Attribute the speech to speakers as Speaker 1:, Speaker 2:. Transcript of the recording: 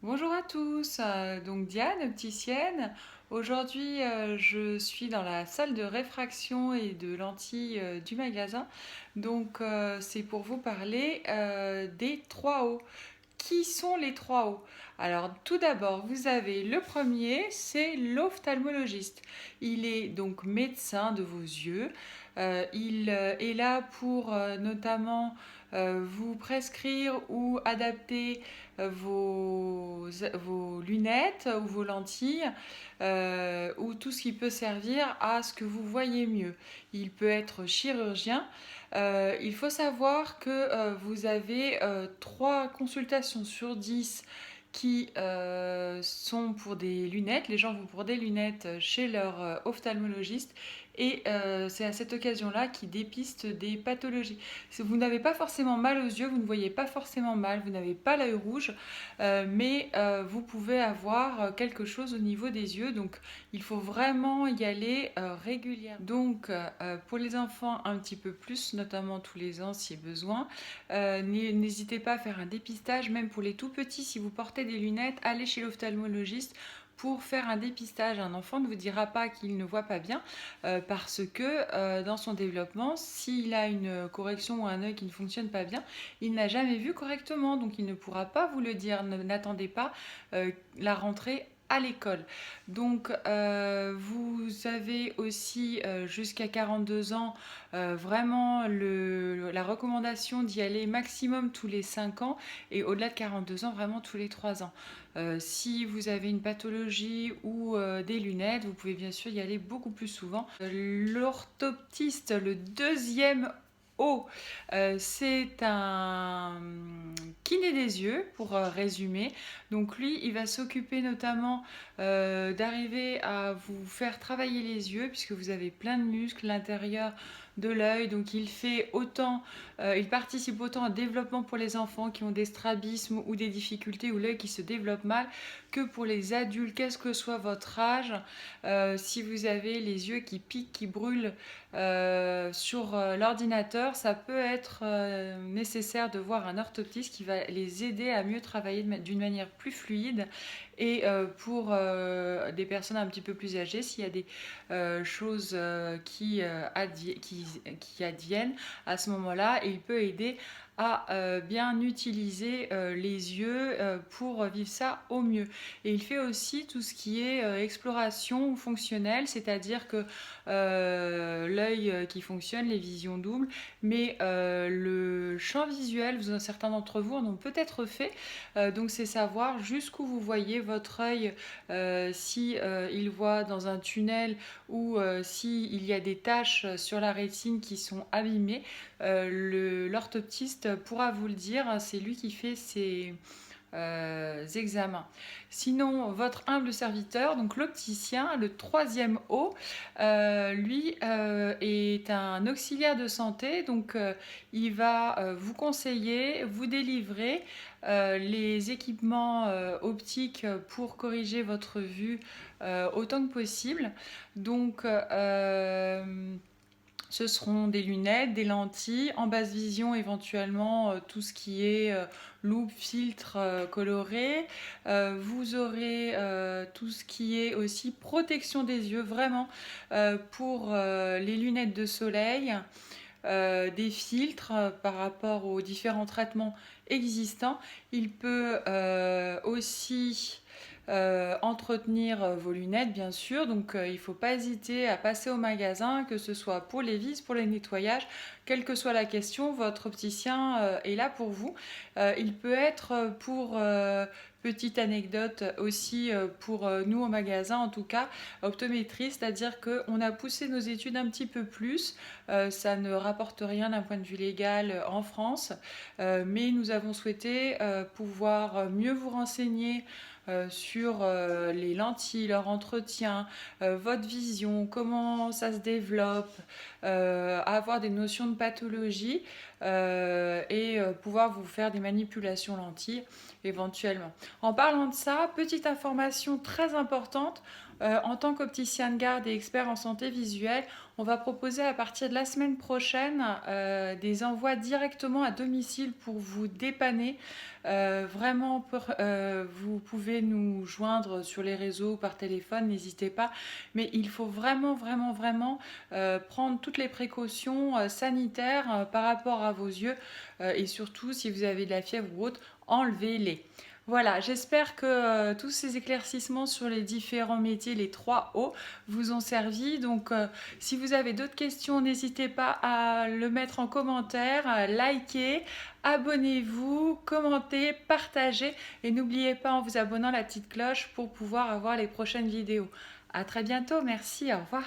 Speaker 1: Bonjour à tous, donc Diane, opticienne. Aujourd'hui, je suis dans la salle de réfraction et de lentilles du magasin. Donc, c'est pour vous parler des 3 O. Qui sont les 3 O? Alors, tout d'abord, vous avez le premier, c'est l'ophtalmologiste. Il est donc médecin de vos yeux. Il est là pour notamment vous prescrire ou adapter vos lunettes ou vos lentilles ou tout ce qui peut servir à ce que vous voyez mieux. Il peut être chirurgien. Il faut savoir que vous avez 3 consultations sur 10 qui sont pour des lunettes. Les gens vont pour des lunettes chez leur ophtalmologiste et c'est à cette occasion-là qu'ils dépistent des pathologies. Si vous n'avez pas forcément mal aux yeux, vous ne voyez pas forcément mal, vous n'avez pas l'œil rouge, mais vous pouvez avoir quelque chose au niveau des yeux. Donc il faut vraiment y aller régulièrement. Donc pour les enfants un petit peu plus, notamment tous les ans si besoin, n'hésitez pas à faire un dépistage, même pour les tout petits. Si vous portez des lunettes, allez chez l'ophtalmologiste pour faire un dépistage. Un enfant ne vous dira pas qu'il ne voit pas bien parce que dans son développement, s'il a une correction ou un œil qui ne fonctionne pas bien, il n'a jamais vu correctement, donc il ne pourra pas vous le dire. N'attendez pas la rentrée à l'école. Donc vous avez aussi jusqu'à 42 ans vraiment la recommandation d'y aller maximum tous les 5 ans et au-delà de 42 ans vraiment tous les 3 ans. Si vous avez une pathologie ou des lunettes, vous pouvez bien sûr y aller beaucoup plus souvent. L'orthoptiste, le deuxième O, c'est un kiné des yeux, pour résumer. Donc lui, il va s'occuper notamment d'arriver à vous faire travailler les yeux, puisque vous avez plein de muscles à l'intérieur de l'œil. Donc il participe autant au développement pour les enfants qui ont des strabismes ou des difficultés ou l'œil qui se développe mal, que pour les adultes, quel que soit votre âge. Si vous avez les yeux qui piquent, qui brûlent sur l'ordinateur, ça peut être nécessaire de voir un orthoptiste qui va les aider à mieux travailler d'une manière plus fluide. Et pour des personnes un petit peu plus âgées, s'il y a des choses qui adviennent, à ce moment-là, il peut aider à bien utiliser les yeux pour vivre ça au mieux. Et il fait aussi tout ce qui est exploration fonctionnelle, c'est-à-dire que l'œil qui fonctionne, les visions doubles, mais le champ visuel, certains d'entre vous en ont peut-être fait, donc c'est savoir jusqu'où vous voyez votre œil, si il voit dans un tunnel ou si il y a des taches sur la rétine qui sont abîmées. L'orthoptiste pourra vous le dire, c'est lui qui fait ces examens. Sinon, votre humble serviteur, donc l'opticien, le troisième O, lui est un auxiliaire de santé, donc il va vous conseiller, vous délivrer les équipements optiques pour corriger votre vue autant que possible. Donc ce seront des lunettes, des lentilles, en basse vision éventuellement tout ce qui est loupe, filtre coloré. Vous aurez tout ce qui est aussi protection des yeux, vraiment pour les lunettes de soleil. Des filtres par rapport aux différents traitements existants. Il peut aussi entretenir vos lunettes, bien sûr. Donc il ne faut pas hésiter à passer au magasin, que ce soit pour les vis, pour les nettoyages, quelle que soit la question, votre opticien est là pour vous. Il peut être pour petite anecdote aussi pour nous au magasin, en tout cas optométrie, c'est-à-dire qu'on a poussé nos études un petit peu plus. Ça ne rapporte rien d'un point de vue légal en France, mais nous avons souhaité pouvoir mieux vous renseigner sur les lentilles, leur entretien, votre vision, comment ça se développe, avoir des notions de pathologie. pouvoir vous faire des manipulations lentilles éventuellement. En parlant de ça, petite information très importante, en tant qu'opticien de garde et expert en santé visuelle, on va proposer à partir de la semaine prochaine des envois directement à domicile pour vous dépanner. Vraiment, vous pouvez nous joindre sur les réseaux, par téléphone, n'hésitez pas. Mais il faut vraiment, vraiment, vraiment prendre toutes les précautions sanitaires par rapport à vos yeux. Et surtout, si vous avez de la fièvre ou autre, enlevez-les. Voilà, j'espère que tous ces éclaircissements sur les différents métiers, les 3 O, vous ont servi. Donc, si vous avez d'autres questions, n'hésitez pas à le mettre en commentaire, likez, abonnez-vous, commentez, partagez et n'oubliez pas en vous abonnant la petite cloche pour pouvoir avoir les prochaines vidéos. À très bientôt, merci, au revoir.